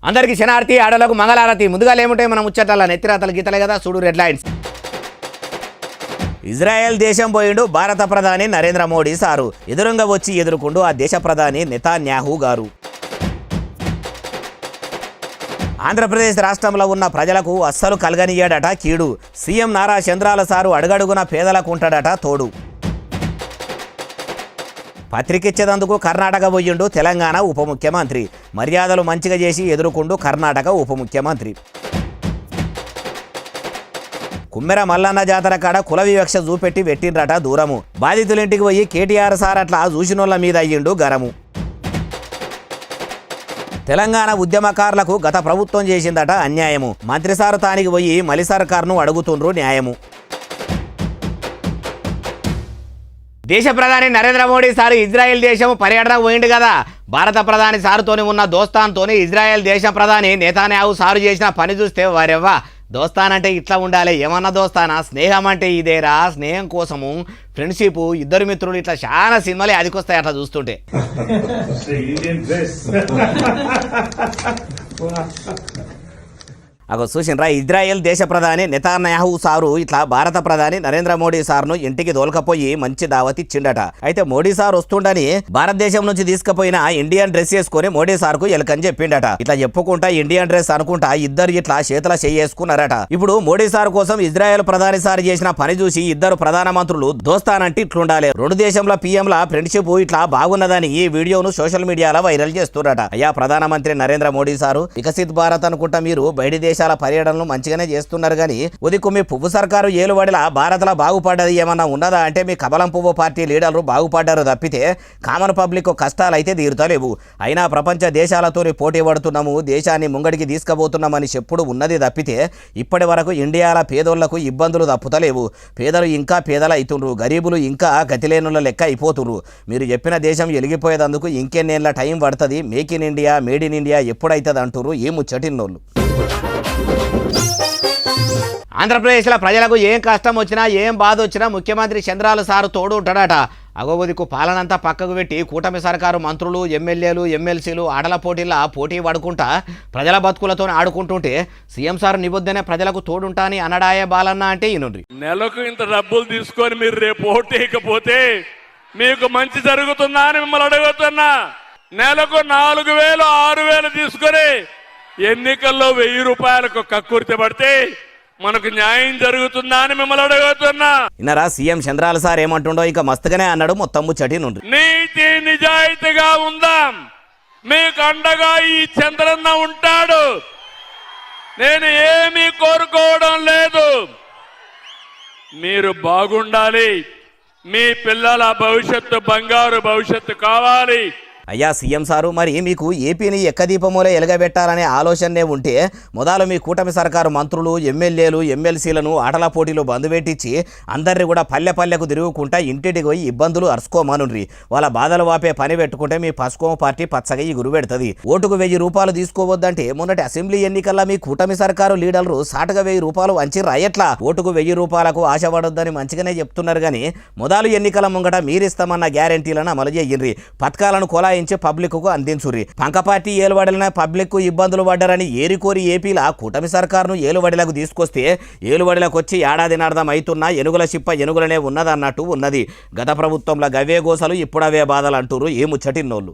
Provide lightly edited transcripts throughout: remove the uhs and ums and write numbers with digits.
అందరికీ శనార్తి ఆడలకు మంగళారతి. ముందుగా ఏముంటాయి మనం ముచ్చట్ల నెత్తిరాతలు గీతలే కదా చూడు రెడ్ లైన్స్. ఇజ్రాయెల్ దేశం పోయిండు భారత ప్రధాని నరేంద్ర మోడీ సారు. ఎదురుగా వచ్చి ఎదుర్కొండు ఆ దేశ ప్రధాని నెతాన్యాహు గారు. ఆంధ్రప్రదేశ్ రాష్ట్రంలో ఉన్న ప్రజలకు అస్సలు కలగనియ్యాడట కీడు. సీఎం నారా చంద్రాల సారు అడుగడుగున పేదలకు ఉంటాడట తోడు. పత్రికిచ్చేందుకు కర్ణాటక పోయిండు తెలంగాణ ఉప ముఖ్యమంత్రి. మర్యాదలు మంచిగా చేసి ఎదుర్కొండు కర్ణాటక ఉప ముఖ్యమంత్రి. కుమ్మెర మల్లన్న జాతర కాడ కుల వివక్ష చూపెట్టి పెట్టిండ్రట దూరము. బాధితులింటికి పోయి కేటీఆర్ సార్ అట్లా చూసినోళ్ల మీద అయ్యిండు గరము. తెలంగాణ ఉద్యమకారులకు గత ప్రభుత్వం చేసిందట అన్యాయము. మంత్రి సారు తానికి పోయి మలి సర్కార్ను అడుగుతుండ్రు న్యాయము. దేశ ప్రధాని నరేంద్ర మోడీ సారు ఇజ్రాయెల్ దేశం పర్యటనకు పోయిండు కదా. భారత ప్రధాని సారుతోని ఉన్న దోస్తాన్తోని ఇజ్రాయెల్ దేశ ప్రధాని నెతాన్యాహు సారు చేసిన పని చూస్తే వారెవ్వా దోస్తానంటే ఇట్లా ఉండాలి. ఏమన్నా దోస్తానా? స్నేహం అంటే ఇదేరా. స్నేహం కోసము ఫ్రెండ్షిప్, ఇద్దరు మిత్రులు, ఇట్లా చాలా సినిమాలే అదికొస్తాయి అట్లా చూస్తుంటే. అగో చూసినరా, ఇజ్రాయెల్ దేశ ప్రధాని నెతాన్యాహు సారు ఇట్లా భారత ప్రధాని నరేంద్ర మోడీ సార్ను ఇంటికి దోలకపోయి మంచి దావత్ ఇచ్చిండట. అయితే మోడీ సార్ వస్తుండని భారతదేశం నుంచి తీసుకుపోయిన ఇండియన్ డ్రెస్ వేసుకుని మోడీ సార్ కు ఎలకని చెప్పిండట. ఇట్లా చెప్పుకుంటా ఇండియన్ డ్రెస్ అనుకుంటా ఇద్దరు ఇట్లా చేతుల చేసుకున్నారట. ఇప్పుడు మోడీ సార్ కోసం ఇజ్రాయెల్ ప్రధాని సార్ చేసిన పని చూసి ఇద్దరు ప్రధానమంత్రులు దోస్తానంటే ఇట్లుండాలి. రెండు దేశంలో పీఎంల ఫ్రెండ్షిప్ ఇట్లా బాగున్నదని ఈ వీడియోను సోషల్ మీడియాలో వైరల్ చేస్తున్నారట. అయ్యా ప్రధానమంత్రి నరేంద్ర మోడీ సారు, వికసిత్ భారత్ అనుకుంటా మీరు బయటి దేశాల పర్యటనలు మంచిగానే చేస్తున్నారు కానీ ఉదికు మీ పువ్వు సర్కారు ఏలుబడిలా భారత్లో బాగుపడ్డది ఏమన్నా ఉన్నదా అంటే మీ కమలం పువ్వు పార్టీ లీడర్లు బాగుపడ్డారు తప్పితే కామన్ పబ్లిక్ కష్టాలు అయితే తీరుతలేవు. అయినా ప్రపంచ దేశాలతో పోటీ పడుతున్నాము, దేశాన్ని ముంగడికి తీసుకుపోతున్నామని చెప్పుడు ఉన్నది తప్పితే ఇప్పటి వరకు ఇండియాల పేదోళ్లకు ఇబ్బందులు తప్పుతలేవు. పేదలు ఇంకా పేదలు అవుతుండ్రు, గరీబులు ఇంకా గతిలేనుల లెక్క అయిపోతున్నారు. మీరు చెప్పిన దేశం వెలిగిపోయేందుకు ఇంకెన్నేళ్ల టైం పడుతుంది. Make in India, made in India ఎప్పుడైతుంది అంటున్నారు ఈ ముచ్చటిన్నోళ్ళు. ఆంధ్రప్రదేశ్లో ప్రజలకు ఏం కష్టం వచ్చినా ఏం బాధ వచ్చినా ముఖ్యమంత్రి చంద్రాల సారు తోడు ఉంటాడట. అగోదికు పాలనంతా పక్కకు పెట్టి కూటమి సర్కారు మంత్రులు, ఎమ్మెల్యేలు, ఎమ్మెల్సీలు ఆటల పోటీలా పోటీ పడుకుంటా ప్రజల బతుకులతో ఆడుకుంటుంటే సీఎం సార్ నిబొద్దనే ప్రజలకు తోడుంటా అని అనడాయే బాలన్న అంటే ఈనుండ్రి. నెలకు ఇంత డబ్బులు తీసుకొని మీరు రేపు ఓటేయకపోతే మీకు మంచి జరుగుతుందా అని మిమ్మల్ని అడుగుతున్నా. నెలకు 4,000, 6,000 తీసుకొని ఎన్నికల్లో 1,000 రూపాయలకు కక్కుర్తి పడితే మనకు న్యాయం జరుగుతుందా అని మిమ్మల్ని అడుగుతున్నా. ఇన్నరా సీఎం చంద్రాల సార్ ఏమంటుండో ఇక మస్తుగానే అన్నాడు. మొత్తం ముచ్చటి నుండి నీతి నిజాయితీగా ఉందాం, మీకు అండగా ఈ చంద్రన్న ఉంటాడు. నేను ఏమీ కోరుకోవడం లేదు, మీరు బాగుండాలి, మీ పిల్లల భవిష్యత్తు బంగారు భవిష్యత్తు కావాలి. అయ్యా సీఎం సారు, మరి మీకు ఏపీని ఎక్కదీపమూలే ఎలగబెట్టాలనే ఆలోచనే ఉంటే మొదలు మీ కూటమి సర్కారు మంత్రులు, ఎమ్మెల్యేలు, ఎమ్మెల్సీలను ఆటల పోటీలు బంధుపెట్టించి అందరినీ కూడా పల్లె పల్లెకు తిరుగుకుంటా ఇంటికి పోయి ఇబ్బందులు అరుచుకోమనుండ్రి. వాళ్ళ బాధలు వాపే పని పెట్టుకుంటే మీ పసుకోమ పార్టీ పచ్చగా ఈ గురు పెడుతుంది. ఓటుకు 1,000 రూపాయలు తీసుకోవద్దంటే మొన్నటి అసెంబ్లీ ఎన్నికల్లో మీ కూటమి సర్కారు లీడర్లు సాటుగా 1,000 రూపాయలు వంచిర్రా. ఎట్లా ఓటుకు 1,000 రూపాయలకు ఆశపడొద్దని మంచిగానే చెప్తున్నారు కానీ మొదలు ఎన్నికల ముంగట మీరిస్తామన్న గ్యారంటీలను అమలు చేయండి. పథకాలను కొలా పబ్లిక్ కు అందించుర్రి. పంక పార్టీ ఏలుబడిన పబ్లిక్ కు ఇబ్బందులు పడ్డారని ఏరికోరి ఏపీలా కూటమి సర్కారును ఏలుబడిలకు తీసుకొస్తే ఏలుబడిలకు వచ్చి ఏడాదినార్థం అవుతున్నా ఎనుగుల చిప్ప ఎనుగులనే ఉన్నదన్నట్టు ఉన్నది. గత ప్రభుత్వంలో గవే గోసలు ఇప్పుడవే బాధలు అంటురు ఏ ముచ్చటిన్నోళ్ళు.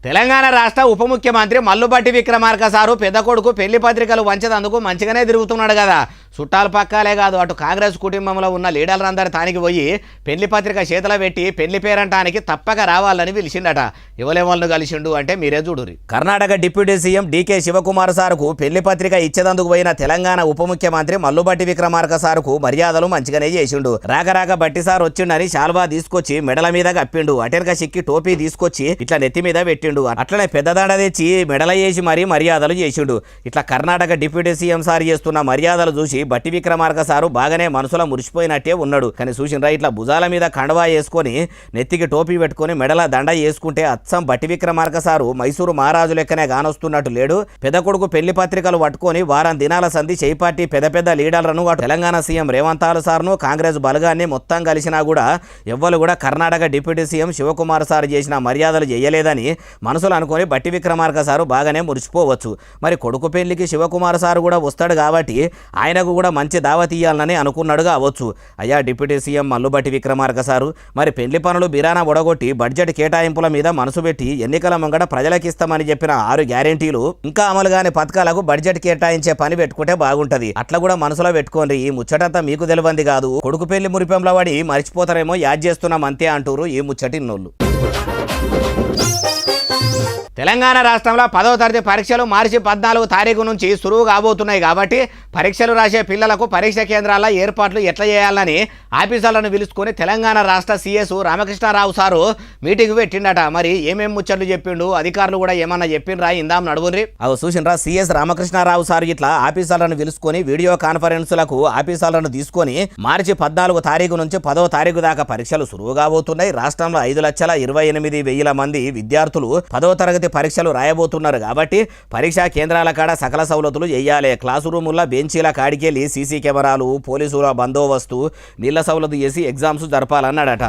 తెలంగాణ రాష్ట్ర ఉప ముఖ్యమంత్రి మల్లుబట్టి విక్రమార్క సారు పెద్ద కొడుకు పెళ్లి పత్రికలు వంచేందుకు మంచిగానే తిరుగుతున్నాడు కదా. చుట్టాలు పక్కాలే కాదు, అటు కాంగ్రెస్ కుటుంబంలో ఉన్న లీడర్లందరూ తానికి పోయి పెళ్లి పత్రిక చేతిలో పెట్టి పెళ్లి పేరంటానికి తప్పక రావాలని పిలిచిండట. ఎవరెవరిని కలిసిండు అంటే మీరే చూడురి. Karnataka deputy CM DK Shivakumar సారుకు పెళ్లి పత్రిక ఇచ్చేందుకు పోయిన తెలంగాణ ఉప ముఖ్యమంత్రి మల్లుబట్టి విక్రమార్క సారుకు మర్యాదలు మంచిగానే చేసిండు. రాక బట్టి సార్ వచ్చిండని శాల్వా తీసుకొచ్చి మెడల మీద కప్పిండు. అటెనక సిక్కి టోపీ తీసుకొచ్చి ఇట్లా నెత్తి మీద పెట్టిండు. అట్లనే పెద్ద దండ తెచ్చి మెడల వేసి మరీ మర్యాదలు చేసిండు. ఇట్లా కర్ణాటక డిప్యూటీ సీఎం సార్ చేస్తున్న మర్యాదలు చూసి బట్టి విక్రమార్క సారు బాగానే మనసులో మురిసిపోయినట్టే ఉన్నాడు. కానీ చూసినరా ఇట్లా భుజాల మీద కండవా వేసుకొని నెత్తికి టోపీ పెట్టుకొని మెడల దండ వేసుకుంటే అచ్చం బట్టి విక్రమార్క సారు మైసూరు మహారాజు లెక్కనే గానొస్తున్నట్టు లేడు. పెద్ద కొడుకు పెళ్లి పత్రికలు పట్టుకొని వారం దినాల సంధి చేయి పార్టీ పెద్ద పెద్ద లీడర్లను అటు తెలంగాణ సీఎం రేవంత్ సార్ను కాంగ్రెస్ బలగాన్ని మొత్తం కలిసినా కూడా ఎవ్వరు కూడా Karnataka deputy CM Shivakumar sir చేసిన మర్యాదలు చేయలేదని మనసులో అనుకొని బట్టి విక్రమార్క సారు బాగానే మురిసిపోవచ్చు. మరి కొడుకు పెళ్లికి శివకుమార్ సారు కూడా వస్తాడు కాబట్టి ఆయనకు కూడా మంచి దావత్ ఇయ్యాలని అనుకున్నాడు కావచ్చు. అయ్యా డిప్యూటీ సీఎం మల్లు బట్టి విక్రమార్క సారు మరి పెళ్లి పనులు బిరానా ఒడగొట్టి బడ్జెట్ కేటాయింపుల మీద మనసు పెట్టి ఎన్నికల ముంగట ప్రజలకిస్తామని చెప్పిన 6 గ్యారెంటీలు ఇంకా అమలు కాని పథకాలకు బడ్జెట్ కేటాయించే పని పెట్టుకుంటే బాగుంటది. అట్లా కూడా మనసులో పెట్టుకోండి. ఈ ముచ్చటంతా మీకు తెలియంది కాదు. కొడుకు పెళ్లి మురిపెంలో పడి మర్చిపోతారేమో యాద్ చేస్తున్నాం అంతే అంటూరు ఈ ముచ్చటిన్నోళ్ళు. తెలంగాణ రాష్ట్రంలో 10వ తరగతి పరీక్షలు మార్చి 14 తారీఖు నుంచి సురువు కాబోతున్నాయి కాబట్టి పరీక్షలు రాసే పిల్లలకు పరీక్ష కేంద్రాల ఏర్పాట్లు ఎట్లా చేయాలని ఆఫీసర్లను పిలుచుకొని తెలంగాణ రాష్ట్ర సీఎస్ రామకృష్ణారావు సారు మీటింగ్ పెట్టిండట. మరి ఏమేం ముచ్చట్లు చెప్పిండు, అధికారులు కూడా ఏమన్నా చెప్పిండ్రా ఇందాం నడువుండ్రి. అవి చూసిండ్రా సీఎస్ రామకృష్ణారావు సారు ఇట్లా ఆఫీసర్లను పిలుచుకొని వీడియో కాన్ఫరెన్సులకు ఆఫీసర్లను తీసుకొని మార్చి 14 తారీఖు నుంచి 10వ తారీఖు దాకా పరీక్షలు సురువు కాబోతున్నాయి. రాష్ట్రంలో 5,28,000 మంది విద్యార్థులు 10వ తరగతి పరీక్షలు రాయబోతున్నారు కాబట్టి పరీక్షా కేంద్రాల కాడ సకల సౌలతులు చేయాలి. క్లాసు రూముల్లో బెంచీల కాడికెళ్ళి సీసీ కెమెరాలు, పోలీసుల బందోబస్తు, నీళ్ల సౌలతు చేసి ఎగ్జామ్స్ జరపాలన్నాడట.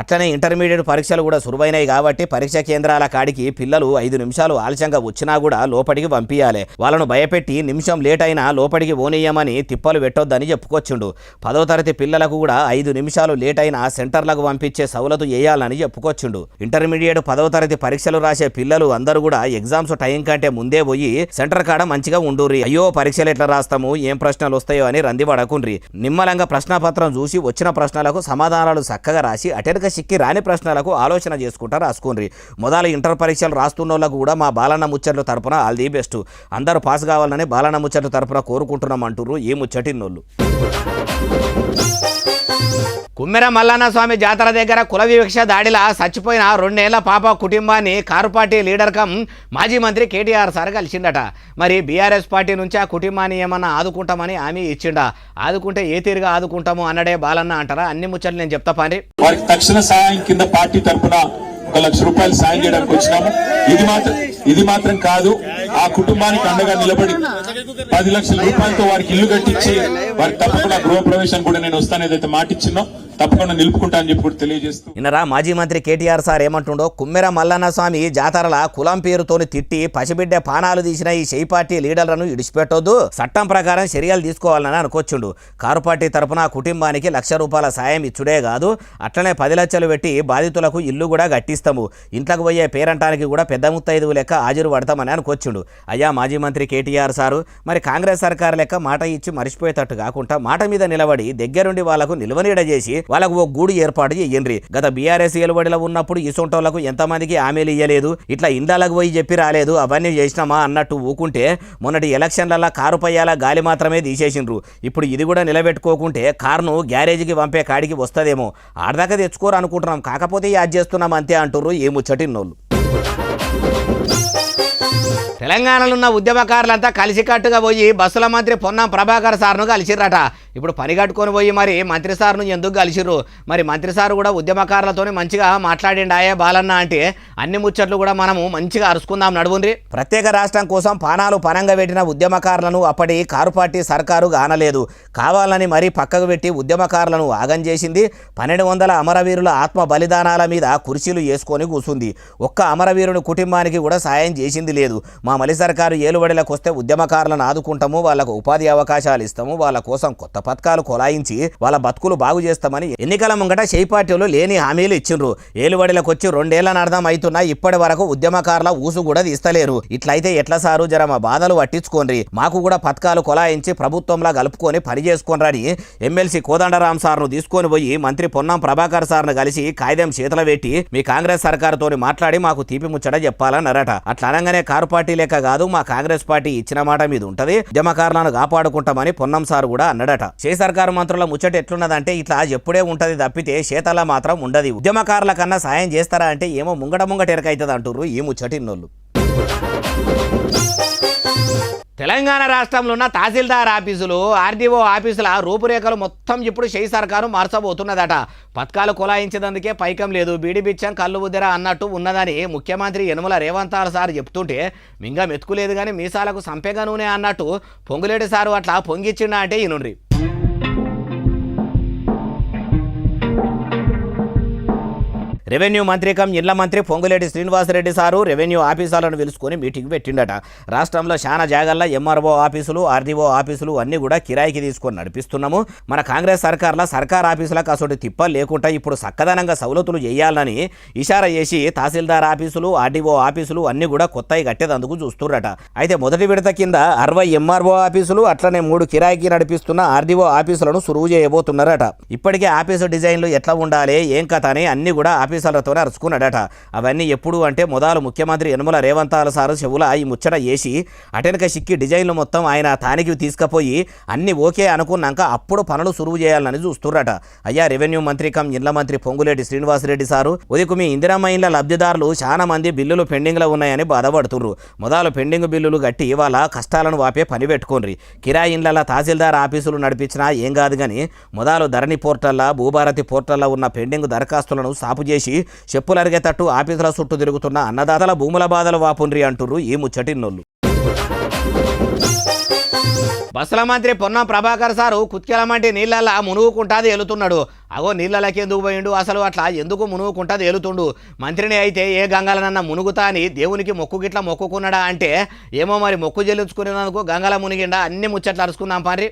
అట్లనే ఇంటర్మీడియట్ పరీక్షలు కూడా సురువైనాయి కాబట్టి పరీక్ష కేంద్రాల కాడికి పిల్లలు 5 నిమిషాలు ఆలస్యంగా వచ్చినా కూడా లోపలికి పంపించాలి. వాళ్ళను భయపెట్టి నిమిషం లేట్ అయినా లోపలికి ఓనియమని తిప్పలు పెట్టొద్దని చెప్పుకొచ్చిండు. 10వ తరగతి పిల్లలకు కూడా 5 నిమిషాలు లేట్ అయినా సెంటర్లకు పంపించే సౌలతు చేయాలని చెప్పుకొచ్చిండు. ఇంటర్మీడియట్ 10వ తరగతి పరీక్షలు రాసే పిల్లలు అందరూ కూడా ఎగ్జామ్స్ టైం కంటే ముందే పోయి సెంటర్ కాడ మంచిగా ఉండుర్రి. అయ్యో పరీక్షలు ఎట్లా రాస్తాము, ఏం ప్రశ్నలు వస్తాయో అని రంది పడకుండ్రి. నిమ్మలంగా ప్రశ్నపత్రం చూసి వచ్చిన ప్రశ్నలకు సమాధానాలు చక్కగా రాసి అటెనక సిక్కి రాని ప్రశ్నలకు ఆలోచన చేసుకుంటా రాసుకోండి. మొదలు ఇంటర్ పరీక్షలు రాస్తున్న వాళ్ళకు కూడా మా బాలన్న ముచ్చట్ల తరపున ఆల్ ది బెస్ట్. అందరూ పాస్ కావాలని బాలన్న ముచ్చట్ల తరపున కోరుకుంటున్నాం అంటున్నారు ఈ ముచ్చటిన్నోళ్ళు. కుమ్మెర మల్లన్న స్వామి జాతర దగ్గర కుల వివక్ష దాడిలా చచ్చిపోయిన 2 ఏళ్ల పాప కుటుంబాన్ని కారు పార్టీ లీడర్ కమ్ మాజీ మంత్రి కేటీఆర్ సార్ కలిసిండట. మరి బీఆర్ఎస్ పార్టీ నుంచి ఆ కుటుంబాన్ని ఏమన్నా ఆదుకుంటామని హామీ ఇచ్చిండా. ఆదుకుంటే ఏ తీరుగా ఆదుకుంటాము అన్నడే బాలన్న అంటారా? అన్ని ముచ్చట్లు నేను చెప్తా పని. వారికి తక్షణ సహాయం కింద పార్టీ తరఫున 1 లక్ష రూపాయలు సాయం చేయడానికి వచ్చినాము. ఇది మాత్రం కాదు, ఆ కుటుంబానికి అండగా నిలబడి 10 లక్షల రూపాయలతో వారికి ఇల్లు కట్టించి వారికి తప్పకుండా గృహ ప్రవేశం కూడా నేను వస్తాను ఏదైతే మాట ఇచ్చినో తప్పకుండా నిలుపుకుంటా అని చెప్పి కూడా తెలియజేస్తూ ఇన్నరా మాజీ మంత్రి కేటీఆర్ సార్ ఏమంటుండో. కుమ్మెర మల్లన్న స్వామి జాతరల కులం పేరుతోని తిట్టి పసిబిడ్డ పానాలు తీసిన ఈ షెయి పార్టీ లీడర్లను ఇడిచిపెట్టొద్దు, చట్టం ప్రకారం చర్యలు తీసుకోవాలని అనుకొచ్చిండు. కారు పార్టీ తరపున కుటుంబానికి 1 లక్ష రూపాయల సాయం ఇచ్చుడే కాదు, అట్లనే 10 లక్షలు పెట్టి బాధితులకు ఇల్లు కూడా కట్టిస్తాము, ఇంట్లోకి పోయే పేరంటానికి కూడా పెద్ద ముత్తైదువు లెక్క హాజరు పడతామని అనుకొచ్చిండు. అయ్యా మాజీ మంత్రి కేటీఆర్ సారు మరి కాంగ్రెస్ సర్కారు లెక్క మాట ఇచ్చి మరిచిపోయేటట్టు కాకుండా మాట మీద నిలబడి దగ్గరుండి వాళ్లకు నిల్వనీడ చేసి వాళ్ళకు ఓ గూడు ఏర్పాటు చేయండి. గత బీఆర్ఎస్ ఏలుబడిలో ఉన్నప్పుడు ఇసొంటోళ్లకు ఎంతమందికి హామీలు ఇయ్యలేదు, ఇట్లా ఇండ్లకు పోయి చెప్పి రాలేదు, అవన్నీ చేసినామా అన్నట్టు ఊకుంటే మొన్నటి ఎలక్షన్లలో కారు పయ్యాల గాలి మాత్రమే తీసేసిండ్రు. ఇప్పుడు ఇది కూడా నిలబెట్టుకోకుంటే కారును గ్యారేజీకి పంపే కాడికి వస్తుందేమో, ఆడదాకా తెచ్చుకోరు అనుకుంటున్నాం, కాకపోతే యాద్ చేస్తున్నాం అంతే అంటుర్రు ఈ ముచ్చటిన్నోళ్ళు. తెలంగాణలో ఉన్న ఉద్యమకారులంతా కలిసికట్టుగా పోయి బస్సుల మంత్రి పొన్నం ప్రభాకర్ సార్ను కలిసిర్రట. ఇప్పుడు పని కట్టుకొని పోయి మరి మంత్రి సార్ను ఎందుకు కలిసిర్రు? మరి మంత్రి సార్ కూడా ఉద్యమకారులతో మంచిగా మాట్లాడిండాయే బాలన్న అంటే అన్ని ముచ్చట్లు కూడా మనము మంచిగా అరుచుకుందాం నడువుండ్రి. ప్రత్యేక రాష్ట్రం కోసం పానాలు పనంగా పెట్టిన ఉద్యమకారులను అప్పటి కారు పార్టీ సర్కారు గానలేదు, కావాలని మరీ పక్కకు పెట్టి ఉద్యమకారులను ఆగం చేసింది. 1200 అమరవీరుల ఆత్మ బలిదానాల మీద కుర్చీలు వేసుకొని కూర్చుంది. ఒక్క అమరవీరుని కుటుంబానికి కూడా సాయం చేసింది లేదు. మా మలి సర్కారు ఏలుబడిలకు వస్తే ఉద్యమకారులను ఆదుకుంటాము, వాళ్లకు ఉపాధి అవకాశాలు ఇస్తాము, వాళ్ళ కోసం కొత్త పథకాలు కొలాయించి వాళ్ళ బతుకులు బాగు చేస్తామని ఎన్నికల ముంగట షెయి పార్టీలు లేని హామీలు ఇచ్చిండ్రు. ఏలుబడిలకు వచ్చి 2 ఏళ్ల అర్థం అవుతున్నా ఇప్పటి వరకు ఉద్యమకారుల ఊసు కూడా తీస్తలేరు. ఇట్లయితే ఎట్లా సారు, జర మా బాధలు పట్టించుకోండి, మాకు కూడా పథకాలు కొలాయించి ప్రభుత్వంలా కలుపుకొని పని చేసుకోనని ఎమ్మెల్సీ కోదండరాం సార్ను తీసుకొని పోయి మంత్రి పొన్నం ప్రభాకర్ సార్ను కలిసి కాయిదం చేతుల పెట్టి మీ కాంగ్రెస్ సర్కారుతో మాట్లాడి మాకు తీపి ముచ్చట చెప్పాలన్నారట. అట్లా అనగానే కారు పార్టీ లెక్క కాదు, మా కాంగ్రెస్ పార్టీ ఇచ్చిన మాట మీద ఉంటది, ఉద్యమకారులను కాపాడుకుంటామని పొన్నం సార్ కూడా అన్నాడట. షే సర్కారు మంత్రుల ముచ్చట ఎట్లున్నదంటే ఇట్లా ఎప్పుడే ఉంటది తప్పితే చేతలా మాత్రం ఉండదు. ఉద్యమకారుల కన్నా సాయం చేస్తారా అంటే ఏమో ముంగట ఎరకైతుంది అంటుర్రు ఈ ముచ్చటిన్నోళ్ళు. తెలంగాణ రాష్ట్రంలో ఉన్న తహసీల్దార్ ఆఫీసులు ఆర్డీఓ ఆఫీసుల రూపురేఖలు మొత్తం ఇప్పుడు షెయి సర్కారు మార్చబోతున్నదట. పథకాలు కొలాయించేందుకే పైకం లేదు, బీడి బిచ్చం కళ్ళు ఉద్దెర అన్నట్టు ఉన్నదని ముఖ్యమంత్రి యనమల రేవంత్ సార్ చెప్తుంటే మింగ మెతుకులేదు కానీ మీసాలకు సంపెగ నూనె అన్నట్టు పొంగులేటి సారు అట్లా పొంగిచ్చిండా అంటే ఈనుండ్రి. రెవెన్యూ మంత్రి కమ్ ఇండ్ల మంత్రి పొంగులేటి శ్రీనివాసరెడ్డి సారు రెవెన్యూ ఆఫీసర్లను పిలుచుకొని మీటింగ్ పెట్టిండట. రాష్ట్రంలో చాలా జాగాల్లో ఎంఆర్ఓ ఆఫీసులు ఆర్డీఓ ఆఫీసులు అన్నీ కూడా కిరాయికి తీసుకొని నడిపిస్తున్నాము. మన కాంగ్రెస్ సర్కార్ ఆఫీసులకు అసలు తిప్పలు లేకుండా ఇప్పుడు చక్కదనంగా సౌలతులు చేయాలని ఇషారా చేసి తహసీల్దార్ ఆఫీసులు ఆర్డీఓ ఆఫీసులు అన్నీ కూడా కొత్తవి కట్టేదందుకు చూస్తుర్రట. అయితే మొదటి విడత కింద 60 ఎంఆర్ఓ ఆఫీసులు అట్లనే 3 కిరాయికి నడిపిస్తున్న ఆర్డీఓ ఆఫీసులను సురువు చేయబోతున్నారట. ఇప్పటికే ఆఫీసు డిజైన్లు ఎట్లా ఉండాలి ఏం కథ అని అన్ని కూడా ఆఫీసర్లతోనే అరుచుకున్నాడట. అవన్నీ ఎప్పుడు అంటే మొదలు ముఖ్యమంత్రి యనమల రేవంత్ సారు చెవుల ఈ ముచ్చట చేసి అటెనక సిక్కి డిజైన్లు మొత్తం ఆయన తానికి తీసుకుపోయి అన్ని ఓకే అనుకున్నాక అప్పుడు పనులు సురువు చేయాలని చూస్తుర్రట. అయ్యా రెవెన్యూ మంత్రి కమ్ ఇండ్ల మంత్రి పొంగులేటి శ్రీనివాసరెడ్డి సారు ఉదయకు మీ ఇందిరమ్మ ఇండ్ల లబ్ధిదారులు చాలా మంది బిల్లులు పెండింగ్లో ఉన్నాయని బాధపడుతుర్రు. మొదలు పెండింగ్ బిల్లులు కట్టి వాళ్ళ కష్టాలను వాపే పని పెట్టుకోండి. కిరాయి ఇండ్ల తహసీల్దార్ ఆఫీసులు నడిపించినా ఏం కాదు కానీ మొదలు ధరణి పోర్టల్లా భూభారతి పోర్టల్లా ఉన్న పెండింగ్ దరఖాస్తులను సాపు చేసి చెప్పులరిగేటట్టు ఆఫీసుల చుట్టూ తిరుగుతున్న అన్నదాతల భూముల బాధలు వాపుండ్రి అంటుర్రు ఈ ముచ్చటిన్నోళ్ళు. బస్సుల మంత్రి పొన్నం ప్రభాకర్ సారు కుత్కెలమంటి నీళ్ళల్లా మునుగుకుంటాది వెళుతున్నాడు. అగో నీళ్ళకి ఎందుకు పోయిండు, అసలు అట్లా ఎందుకు మునుగుకుంటాది వెళుతుండు? మంత్రిని అయితే ఏ గంగలనన్నా మునుగుతా అని దేవునికి మొక్కు గిట్లా మొక్కుకున్నాడా అంటే ఏమో మరి మొక్కు చెల్లించుకునేందుకు గంగల మునిగిండా అన్ని ముచ్చట్లు అరుచుకుందాం పారి.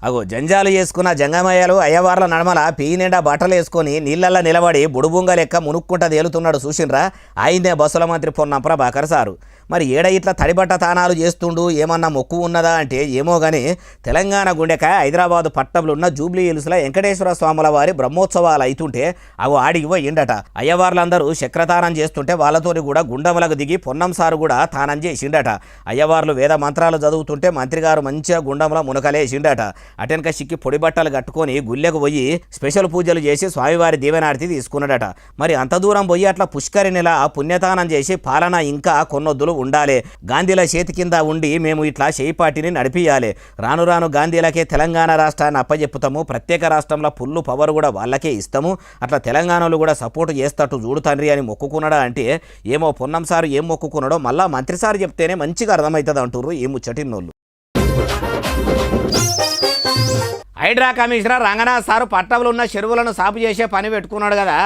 అగో జంజాలు చేసుకున్న జంగమయ్యలు అయ్యవార్ల నడమల పీయి నిండా బట్టలు వేసుకొని నీళ్ళల్లో నిలబడి బుడుబుంగ లెక్క మునుక్కుంటా తేలుతున్నాడు చూసిండ్రా. ఆయనే బస్సుల మంత్రి పొన్నం ప్రభాకర్ సారు. మరి ఏడ ఇట్లా తడిబట్ట తానాలు చేస్తుండు ఏమన్నా మొక్కు ఉన్నదా అంటే ఏమో కానీ తెలంగాణ గుండెకాయ హైదరాబాద్ పట్టణంలో ఉన్న జూబ్లీ హిల్స్లో వెంకటేశ్వర స్వాముల వారి బ్రహ్మోత్సవాలు అవుతుంటే అవి ఆడికి పోయిండట. అయ్యవార్లందరూ చక్రతానం చేస్తుంటే వాళ్ళతోని కూడా గుండములకు దిగి పొన్నం సారు కూడా తానం చేసిండట. అయ్యవార్లు వేద మంత్రాలు చదువుతుంటే మంత్రి గారు మంచిగా గుండంలో మునకలేసిండట. అటెనక సిక్కి పొడి బట్టలు కట్టుకొని గుళ్ళకు పోయి స్పెషల్ పూజలు చేసి స్వామివారి దీవెనార్తి తీసుకున్నాడట. మరి అంత దూరం పోయి అట్లా పుష్కరినిలా పుణ్యతానం చేసి పాలన ఇంకా కొన్నొద్దులు ఉండాలి. గాంధీల చేతి కింద ఉండి మేము ఇట్లా చేయి పార్టీని నడిపియాలి. రాను రాను గాంధీలకే తెలంగాణ రాష్ట్రాన్ని అప్పచెప్పుతాము, ప్రత్యేక రాష్ట్రంలో ఫుల్లు పవర్ కూడా వాళ్ళకే ఇస్తాము, అట్లా తెలంగాణలో కూడా సపోర్ట్ చేస్తట్టు చూడు తండ్రి అని మొక్కుకున్నాడా అంటే ఏమో పొన్నం సారు ఏం మొక్కుకున్నాడో మళ్ళా మంత్రి సారు చెప్తేనే మంచిగా అర్థమవుతుంది అంటుర్రు ఈ ముచ్చటిన్నోళ్ళు. హైడ్రా కమిషనర్ రంగనాథ్ సారు పట్టణంలో ఉన్న చెరువులను సాపు చేసే పని పెట్టుకున్నాడు కదా.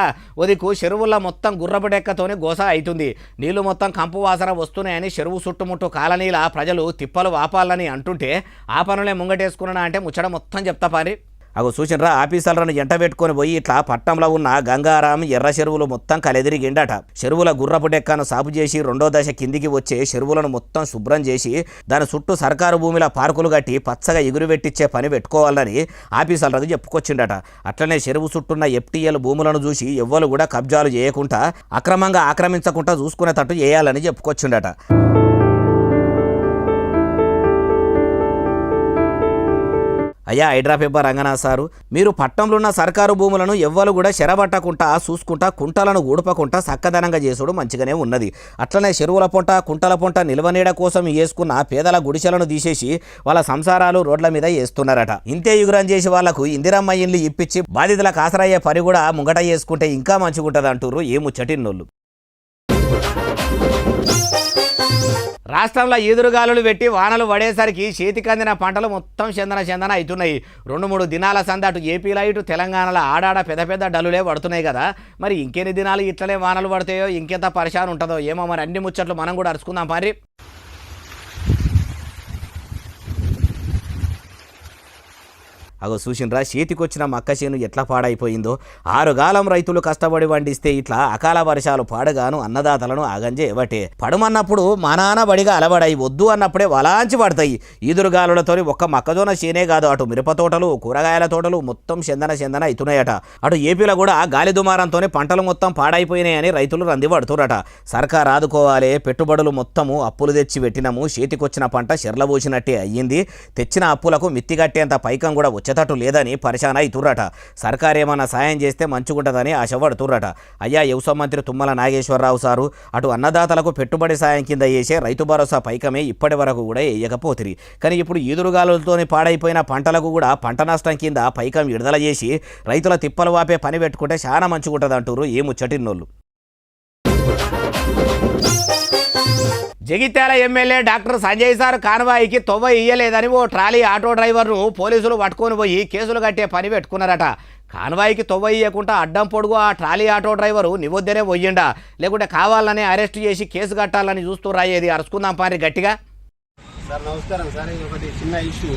ఉదికు చెరువుల్లో మొత్తం గుర్రపడెక్కతోనే గోస అవుతుంది. నీళ్లు మొత్తం కంపు వాసన వస్తున్నాయని చెరువు చుట్టుముట్టు కాలనీల ప్రజలు తిప్పలు వాపాలని అంటుంటే ఆ పనులే ముంగటేసుకున్నా అంటే ముచ్చట మొత్తం చెప్తా పారి. అగో చూసినరా ఆఫీసర్లను ఎంట పెట్టుకొని పోయి ఇట్లా పట్టణంలో ఉన్న గంగారాం ఎర్ర చెరువులు మొత్తం కలెదిరిగిండట. చెరువుల గుర్రపు డెక్కను సాపు చేసి 2వ దశ కిందికి వచ్చే చెరువులను మొత్తం శుభ్రం చేసి దాని చుట్టూ సర్కారు భూమిలో పార్కులు కట్టి పచ్చగా ఎగురుపెట్టించే పని పెట్టుకోవాలని ఆఫీసర్లకు చెప్పుకొచ్చిండట. అట్లనే చెరువు చుట్టూన్న ఎఫ్టీఎల్ భూములను చూసి ఎవ్వరు కూడా కబ్జాలు చేయకుండా అక్రమంగా ఆక్రమించకుండా చూసుకునేటట్టు చేయాలని చెప్పుకొచ్చిండట. అయ్యా హైడ్రా పేపర్ రంగనాథ్ సారు, మీరు పట్టణంలో ఉన్న సర్కారు భూములను ఎవ్వరు కూడా చెరబట్టకుండా చూసుకుంటా కుంటలను ఊడపకుండా చక్కదనంగా చేసుడు మంచిగానే ఉన్నది. అట్లనే చెరువుల పొంట కుంటల పొంట నిల్వనీడ కోసం వేసుకున్న పేదల గుడిసెలను తీసేసి వాళ్ళ సంసారాలు రోడ్ల మీద వేస్తున్నారట. ఇంతే యుగురం చేసి వాళ్లకు ఇందిరమ్మ ఇండ్లు ఇప్పించి బాధితులకు ఆసరయ్యే పని కూడా ముంగట చేసుకుంటే ఇంకా మంచిగా ఉంటుంది అంటుర్రు ఏ ముచ్చటిన్నోళ్ళు. రాష్ట్రంలో ఈదురుగాలులు పెట్టి వానలు పడేసరికి చేతికందిన పంటలు మొత్తం చందన అవుతున్నాయి. 2-3 దినాల సంద అటు ఏపీలో ఇటు తెలంగాణలో ఆడాడ పెద్ద డల్లులే పడుతున్నాయి కదా. మరి ఇంకెన్ని దినాలు ఇట్లనే వానలు పడతాయో ఇంకెంత పరిశాన్ ఉంటుందో ఏమో. మరి అన్ని ముచ్చట్లు మనం కూడా అరుచుకుందాం పారి. అగో చూసినరా చేతికొచ్చిన మక్క చేను ఎట్లా పాడైపోయిందో. 6 గాలం రైతులు కష్టపడి వండిస్తే ఇట్లా అకాల వర్షాలు పాడగాను అన్నదాతలను ఆగంజే ఇవ్వటే. పడమన్నప్పుడు మా నాన్న బడిగా అలవడాయి, వద్దు అన్నప్పుడే వలాంచి పడతాయి. ఈదురుగాలులతో ఒక్క మొక్కజొన్న చేనే కాదు అటు మిరప తోటలు కూరగాయల తోటలు మొత్తం చందన అవుతున్నాయట. అటు ఏపీలో కూడా గాలి దుమారంతోనే పంటలు మొత్తం పాడైపోయినాయని రైతులు రంది పడుతురట. సర్కార్ ఆదుకోవాలి, పెట్టుబడులు మొత్తము అప్పులు తెచ్చి పెట్టినాము, చేతికొచ్చిన పంట చెర్లబోసినట్టే అయ్యింది, తెచ్చిన అప్పులకు మిత్తిగట్టేంత పైకం కూడా వచ్చేటట్టు లేదని పరిశాన అవుతుర్రట. సర్కారు ఏమన్నా సాయం చేస్తే మంచిగుంటుందని ఆశపడుతుర్రట. అయ్యా వ్యవసాయ మంత్రి తుమ్మల నాగేశ్వరరావు సారు అటు అన్నదాతలకు పెట్టుబడి సాయం కింద చేసే రైతు భరోసా పైకమే ఇప్పటి వరకు కూడా వేయకపోతిరి. కానీ ఇప్పుడు ఈదురుగాలులతోని పాడైపోయిన పంటలకు కూడా పంట నష్టం కింద పైకం విడుదల చేసి రైతుల తిప్పలు వాపే పని పెట్టుకుంటే చాలా మంచిగుంటుంది అంటారు ఈ ముచ్చటిన్నోళ్ళు. Jagtial MLA doctor Sanjay sir కాన్వాయికి తొవ్వ ఇయ్యలేదని ఓ ట్రాలీ ఆటో డ్రైవర్ను పోలీసులు పట్టుకొని పోయి కేసులు కట్టే పని పెట్టుకున్నారట. కాన్వాయికి తొవ్వ ఇయ్యకుండా అడ్డం పొడుగు ఆ ట్రాలీ ఆటో డ్రైవరు నివొద్దనే పోయిండా, లేకుంటే కావాలని అరెస్ట్ చేసి కేసు కట్టాలని చూస్తూ రాయేది. అరుచుకుందాం పారి గట్టిగా. సార్ నమస్కారం సార్. ఇది ఒకటి చిన్న ఇష్యూ.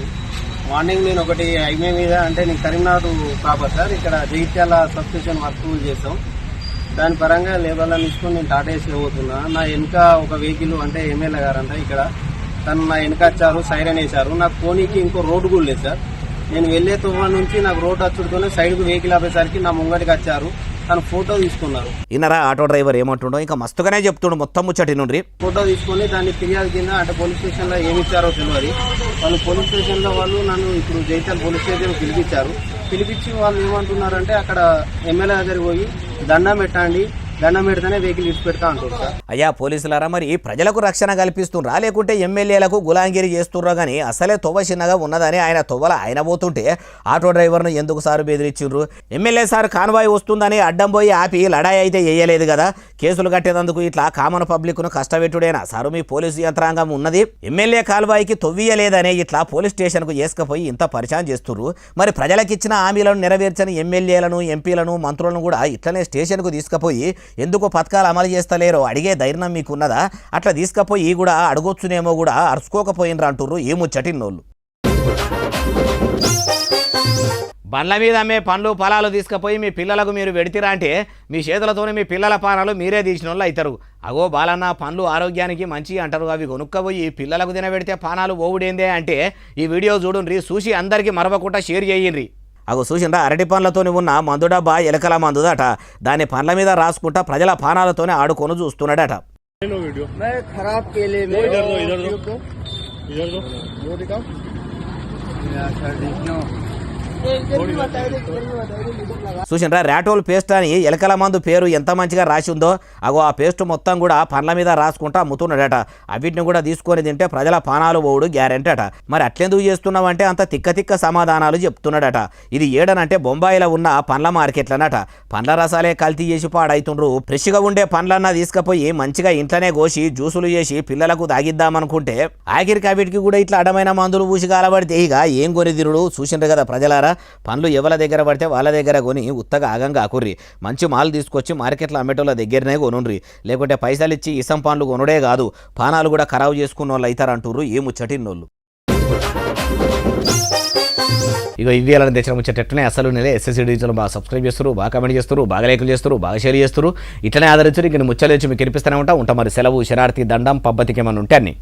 మార్నింగ్ నేను ఒకటి హైవే మీద అంటే నేను కరీంనగర్ ప్రాపర్ సార్, ఇక్కడ జగిత్యాల సబ్ స్టేషన్ వర్క్ చేసాం. దాని పరంగా లేబర్లను తీసుకొని నేను టాటా ఏసీలో పోతున్నా. నా వెనుక ఒక వెహికల్ అంటే ఎమ్మెల్యే గారంట ఇక్కడ, తను నా వెనుక వచ్చారు, సైరన్ వేశారు. నాకు పోనీకి ఇంకో రోడ్డు కూడా లేదు సార్. నేను వెళ్లే తువ్వ నుంచి నాకు రోడ్డు వచ్చుడుతోనే సైడ్కు వెహికల్ ఆపేసరికి నా ముంగటికి వచ్చారు, తను ఫోటో తీసుకున్నారు. ఇన్నరా ఆటో డ్రైవర్ ఏమంటుండో ఇంకా మస్తుగానే చెప్తుండు మొత్తం ముచ్చటి నుండి. ఫోటో తీసుకొని దాన్ని ఫిర్యాదు కింద అంటే పోలీస్ స్టేషన్ లో ఏమి ఇచ్చారో తెలియదు. వాళ్ళు పోలీస్ స్టేషన్ లో వాళ్ళు నన్ను ఇప్పుడు జైత్యాల పోలీస్ స్టేషన్ పిలిపించారు. పిలిపించి వాళ్ళు ఏమంటున్నారంటే అక్కడ ఎమ్మెల్యే దగ్గరికి పోయి దండం పెట్టండి, దండం పెడితేనే వెహికల్ ఇచ్చి పెడతా అంటారు సార్. అయ్యా పోలీసులారా, మరి ప్రజలకు రక్షణ కల్పిస్తుండ్రా లేకుంటే ఎమ్మెల్యేలకు గులాంగిరి చేస్తుర్రా? కానీ అసలే తొవ్వ చిన్నగా ఉన్నదని ఆయన తొవ్వల ఆయన పోతుంటే ఆటో డ్రైవర్ను ఎందుకు సారు బెదిరించిండ్రు? ఎమ్మెల్యే సార్ కాన్వాయ్ వస్తుందని అడ్డం పోయి ఆపి లడాయి అయితే వేయలేదు కదా. కేసులు కట్టేందుకు ఇట్లా కామన్ పబ్లిక్ను కష్టపెట్టుడేనా సారు మీ పోలీసు యంత్రాంగం ఉన్నది? ఎమ్మెల్యే కాల్వాయికి తొవ్వియలేదనే ఇట్లా పోలీస్ స్టేషన్కు వేసుకుపోయి ఇంత పరిచయం చేస్తుర్రు. మరి ప్రజలకిచ్చిన హామీలను నెరవేర్చని ఎమ్మెల్యేలను, ఎంపీలను, మంత్రులను కూడా ఇట్లనే స్టేషన్కు తీసుకుపోయి ఎందుకు పథకాలు అమలు చేస్తలేరో అడిగే ధైర్యం మీకున్నదా? అట్లా తీసుకపోయి కూడా అడగొచ్చునేమో కూడా అరుచుకోకపోయినరా అంటుర్రు ఈ ముచ్చటిన్నోళ్ళు. బండ్ల మీద అమ్మే పండ్లు ఫలాలు తీసుకుపోయి మీ పిల్లలకు మీరు పెడితిరా అంటే మీ చేతులతోనే మీ పిల్లల పానాలు మీరే తీసిన వాళ్ళు అవుతారు. అగో బాలన్న పండ్లు ఆరోగ్యానికి మంచి అంటారు, అవి కొనుక్కపోయి పిల్లలకు తినబెడితే పానాలు ఓవుడేందే అంటే ఈ వీడియో చూడండి, చూసి అందరికీ మరవకుండా షేర్ చేయండి. అగో చూసిండ్రా, అరటి పండ్లతోని ఉన్న మందు డబ్బా ఎలకల మందుదట. దాన్ని పండ్ల మీద రాసుకుంటా ప్రజల పానాలతోనే ఆడుకొని చూస్తున్నాడట. చూసిండ్రా, ర్యాటోల్ పేస్ట్ అని ఎలకల మందు పేరు ఎంత మంచిగా రాసి ఉందో. అగో ఆ పేస్ట్ మొత్తం కూడా పండ్ల మీద రాసుకుంటా అమ్ముతున్నాడట. అవిటిని కూడా తీసుకొని తింటే ప్రజల పానాలు పోవుడు గ్యారెంటీ అట. మరి అట్లెందుకు చేస్తున్నావంటే అంత తిక్క సమాధానాలు చెప్తున్నాడట. ఇది ఏడనంటే బొంబాయిలో ఉన్న పండ్ల మార్కెట్లనట. పండ్ల రసాలే కల్తీ చేసి పాడైతుండ్రు. ఫ్రెష్గా ఉండే పండ్లన్నా తీసుకుపోయి మంచిగా ఇంట్లోనే కోసి జ్యూసులు చేసి పిల్లలకు తాగిద్దామనుకుంటే ఆఖరికి అవిటికి కూడా ఇట్లా అడమైన మందులు పూసి కాలబడితే ఇక ఏం కొని తిరుడు. చూసిండ్రు కదా ప్రజలారా, పండ్లు ఎవరి దగ్గర పడితే వాళ్ళ దగ్గర కొని ఉత్తగా ఆగంగా ఆకుర్రి. మంచి మాల్ తీసుకొచ్చి మార్కెట్లో అమ్మేటోళ్ళ దగ్గరనే కొనుండ్రి. లేకుంటే పైసలు ఇచ్చి ఇసం పండ్లు కొనుడే కాదు, పానాలు కూడా ఖరాబు చేసుకున్న వాళ్ళు అవుతారంటుర్రు ఈ ముచ్చటిన్నోళ్ళు. ఇక ఇవి అలా తెచ్చిన ముచ్చటనే అసలు నెల ఎస్ఎస్సీ డిజిటల్ బాగా సబ్స్క్రైబ్ చేస్తారు, బాగా కమెంట్ చేస్తారు, బాగా లైకులు చేస్తారు, బాగా షేర్ చేస్తారు. ఇట్లనే ఆదరించారు. ఇక ముచ్చలు వచ్చి మీకు కనిపిస్తూనే ఉంటా. మరి సెలవు, శరార్థి, దండం, పబ్బతికి ఏమన్నా ఉంటే అన్ని.